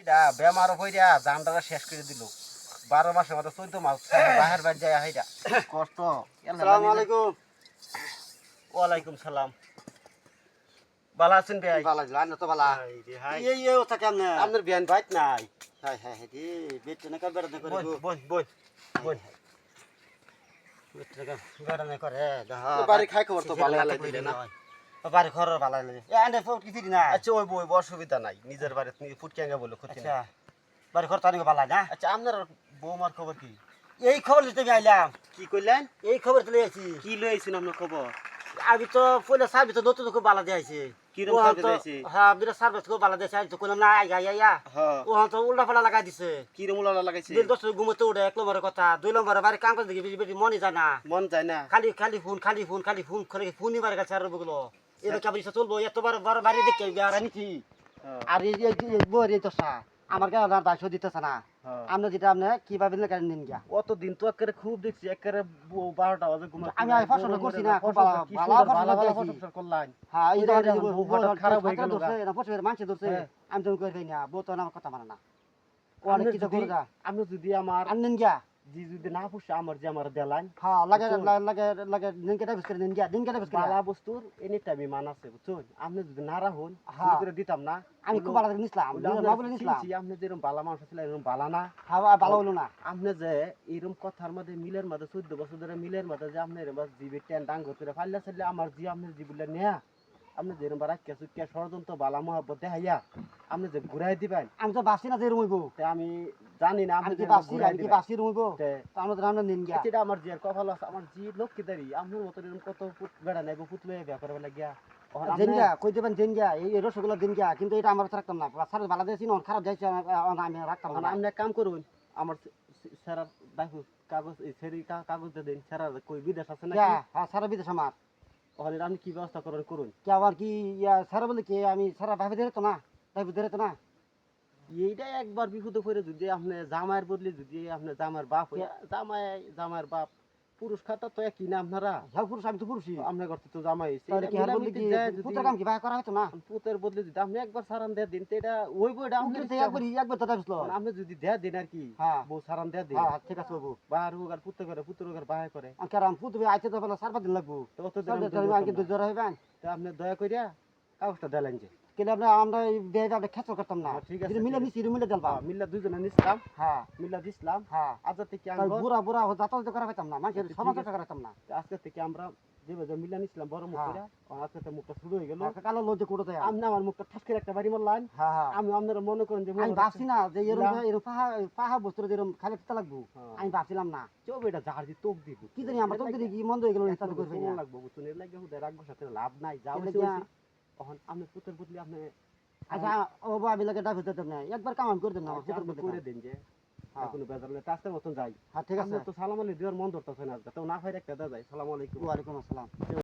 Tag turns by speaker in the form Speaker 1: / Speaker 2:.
Speaker 1: এটা বেমার হইরা জানটা শেষ করে দিল 12 মাসের মধ্যে 14 মাস বাহির বাইর যায় হাইরা কষ্ট।
Speaker 2: আসসালামু আলাইকুম।
Speaker 1: ওয়ালাইকুম সালাম। ভালো আছেন ভাই?
Speaker 2: ভালো লাগলো না তো ভালো।
Speaker 1: হাই রে হাই।
Speaker 2: এই ওটা কেমনে?
Speaker 1: আপনার বিয়ান বাইত নাই?
Speaker 2: হাই হাই হাই রে বেটে না বেড়া না করে
Speaker 1: বই
Speaker 2: গো।
Speaker 1: বই বই বই।
Speaker 2: বেটে না বেড়া না করে দেখা।
Speaker 1: বাড়ি খাই খবর তো ভালো দিলে না।
Speaker 2: বাড়ি ঘর ভালো লাগে। এ আন্ডে ফোট কি দিদি না?
Speaker 1: আচ্ছা ওই বই অসুবিধা নাই, নিজের বাড়িতে নিজে ফুটকেঙ্গা বলে ক্ষতি
Speaker 2: আচ্ছা
Speaker 1: নাই।
Speaker 2: বাড়ি ঘর তারিখ ভালো না?
Speaker 1: আচ্ছা আপনার বৌমার খবর কি?
Speaker 2: এই খবর নিতে আমি আইলাম।
Speaker 1: কি কইলেন?
Speaker 2: এই খবর তুলে আইছি।
Speaker 1: কি লইছেন আপনার খবর?
Speaker 2: আমি তো পয়লা সার্ভিস তো নতুন খুব ভালো দিয়েছে।
Speaker 1: কিরকম সার্ভিস দিয়েছে?
Speaker 2: হ্যাঁ বিরা সার্ভিস খুব ভালো দিয়েছে। আমি তো কইলাম না আইয়া।
Speaker 1: হ্যাঁ।
Speaker 2: ও তো উল্টা পাল্টা লাগাই দিছে।
Speaker 1: কিরকম লালা লাগাইছে?
Speaker 2: দিন 10 ঘুমোতে উঠে 1 নম্বরের কথা, 2 নম্বরে বাড়ি কাম করে দেখি বেশি বেশি মনে যায় না।
Speaker 1: মন যায় না।
Speaker 2: খালি ফোন করে ফোনই মারে গেছে আর বগুলো এটা কেমন ইচ্ছা চলবো এত বড় বাড়ি দেখে আর আনিছি আর এই বই এই তো আমার কেন দায়িত্ব দিতেছে না আপনি যেটা আপনি কিভাবে নিন গিয়া
Speaker 1: অত দিন তো একেবারে খুব দেখছি, একেবারে 12টা বাজে ঘুমাই।
Speaker 2: আমি পছন্দ করছি না খুব ভালো
Speaker 1: ফসল করলাম।
Speaker 2: হ্যাঁ এই
Speaker 1: খারাপ হয়ে গেল।
Speaker 2: মানুষ ধরছে আমি তো কই না বউ তো আমার কথা মানে না ও অনেক কিছু করে যা
Speaker 1: আপনি যদি আমার
Speaker 2: আনেন গিয়া
Speaker 1: জি যদি না পুষে আমার যে আমার দেলাইন
Speaker 2: হ্যাঁ লাগে দিন কেটে বিস্কুট দিন গিয়া দিন কেটে বিস্কুট
Speaker 1: বালা বস্তুর এনি টাইম মান আছে বুঝছেন। আপনি যদি না রাখুন
Speaker 2: হ্যাঁ।
Speaker 1: করে দিতাম না।
Speaker 2: আমি খুব ভালো নিছিলাম না বলে নিছিলাম
Speaker 1: আপনি যেরকম বালা মানুষ ছিল এরকম বালা না।
Speaker 2: হ্যাঁ ভালো হলো না
Speaker 1: আপনি যে এরকম কথার মধ্যে মিলের মধ্যে 14 বছর ধরে মিলের মধ্যে যে আপনি এরকম জিবি টেন ডাঙ্গ করে ফাইলা চাইলে আমার জি আপনার জীবনটা নেয়া আপনি যেরকম রাখিয়া চুকিয়া ষড়যন্ত্র বালা মহাব্বত দেখাইয়া আপনি যে ঘুরাই দিবেন।
Speaker 2: আমি তো বাসি না যে রুমইব
Speaker 1: আমি জানি না আপনি
Speaker 2: আমি কি
Speaker 1: যে
Speaker 2: বাসি
Speaker 1: ঘুরাই
Speaker 2: আমি কি
Speaker 1: দিবেন।
Speaker 2: বাসি রুমইব তো আমরা রান্না নিন গিয়া
Speaker 1: সেটা আমার জিয়ার কপাল আছে, আমার জি লক্ষ্মীদারি আপনার মতো এরকম কত পুত বেড়া নাই পুত লয়ে বিয়া করে বলে গিয়া
Speaker 2: দিন গিয়া কই দেবেন দিন গিয়া এই রসগোল্লা দিন গিয়া কিন্তু এটা আমার রাখতাম না সারা ভালো দিয়েছি না খারাপ যাইছে আমি রাখতাম না
Speaker 1: আপনি এক কাম করুন, আমার স্যার দেখো কাগজ এই সেরি কাগজ দিয়ে দিন স্যার কই বিদেশ আছে নাকি।
Speaker 2: হ্যাঁ সারা বিদেশ আমার
Speaker 1: ওখানে আপনি কি ব্যবস্থা করেন করুন।
Speaker 2: কি আবার কি সারা বলে কি আমি সারা ভাবে দিতে না ভাবে দিতে না
Speaker 1: এইটা একবার বিপদে পড়ে যদি আপনি জামাইয়ের বদলে যদি আপনি জামাইয়ের বাপ জামাইয়ের বাপ পুরুষ খাতা তো একই না আপনারা।
Speaker 2: হ্যাঁ পুরুষ আমি তো পুরুষই
Speaker 1: আপনার করতে তো জামাই
Speaker 2: তাহলে কি বলতে কি পুত্র কাম কি ভাই করা হতো না
Speaker 1: পুতের বদলে যদি আপনি একবার সারান দেয়া দিন তো এটা ওই বইটা
Speaker 2: একবার তো দাবিস
Speaker 1: আপনি যদি দেয়া দিন আর কি
Speaker 2: হ্যাঁ
Speaker 1: বউ সারান দেয়া দিন।
Speaker 2: হ্যাঁ ঠিক আছে বাবু
Speaker 1: বাহার হোক আর পুত্র করে পুত্র করে বাহাই করে
Speaker 2: কারণ পুত্র আইতে তো বলে 4-5 দিন লাগবো
Speaker 1: তো অত
Speaker 2: আমি কিন্তু জ্বর হইবেন
Speaker 1: তো আপনি দয়া করিয়া কাগজটা দিলেন যে
Speaker 2: কিন্তু আমরা বিয়ে আপনি খেচল করতাম না
Speaker 1: ঠিক আছে
Speaker 2: মিলে নিছি মিলে দেলবা
Speaker 1: মিল্লা দুজনে নিছিলাম।
Speaker 2: হ্যাঁ
Speaker 1: মিল্লা দিছিলাম।
Speaker 2: হ্যাঁ
Speaker 1: আজ থেকে
Speaker 2: বুড়া বুড়া যাতায়াত করা পাইতাম না মানুষের সমাজ করা পাইতাম না
Speaker 1: আজকে থেকে আমরা যেভাবে মিল্লা নিছিলাম বড় মুখ করে আজকে তো মুখটা শুরু হয়ে গেল।
Speaker 2: কালো লজ্জা করে দেয়
Speaker 1: আপনি আমার মুখটা ঠাস করে একটা বাড়ি মারলেন।
Speaker 2: হ্যাঁ
Speaker 1: আমি আপনারা মনে করেন যে
Speaker 2: আমি ভাবছি না যে এরকম পাহা বস্তু যেরকম খালি পিতা লাগবো আমি ভাবছিলাম না
Speaker 1: চোখ এটা ঝাড় দিয়ে তোক দিব
Speaker 2: কি জানি আমার তো কি মন্দ হয়ে গেল
Speaker 1: লাগবো বুঝুন এর লাগে হুদা রাখবো সাথে লাভ নাই যা তখন আপনি পুতের বদলে আপনি
Speaker 2: আচ্ছা ও আমি লাগে ডাক হতে না একবার কাম করে দেন না
Speaker 1: করে দেন যে কোনো বেজার হলে আজকের মতন যাই।
Speaker 2: হ্যাঁ ঠিক আছে
Speaker 1: তো সালাম আলাইকুম দেওয়ার মন ধরতেছে না আজকে তো না হয় একটা দেওয়া যায়। সালাম আলাইকুম।
Speaker 2: ওয়ালাইকুম আসসালাম।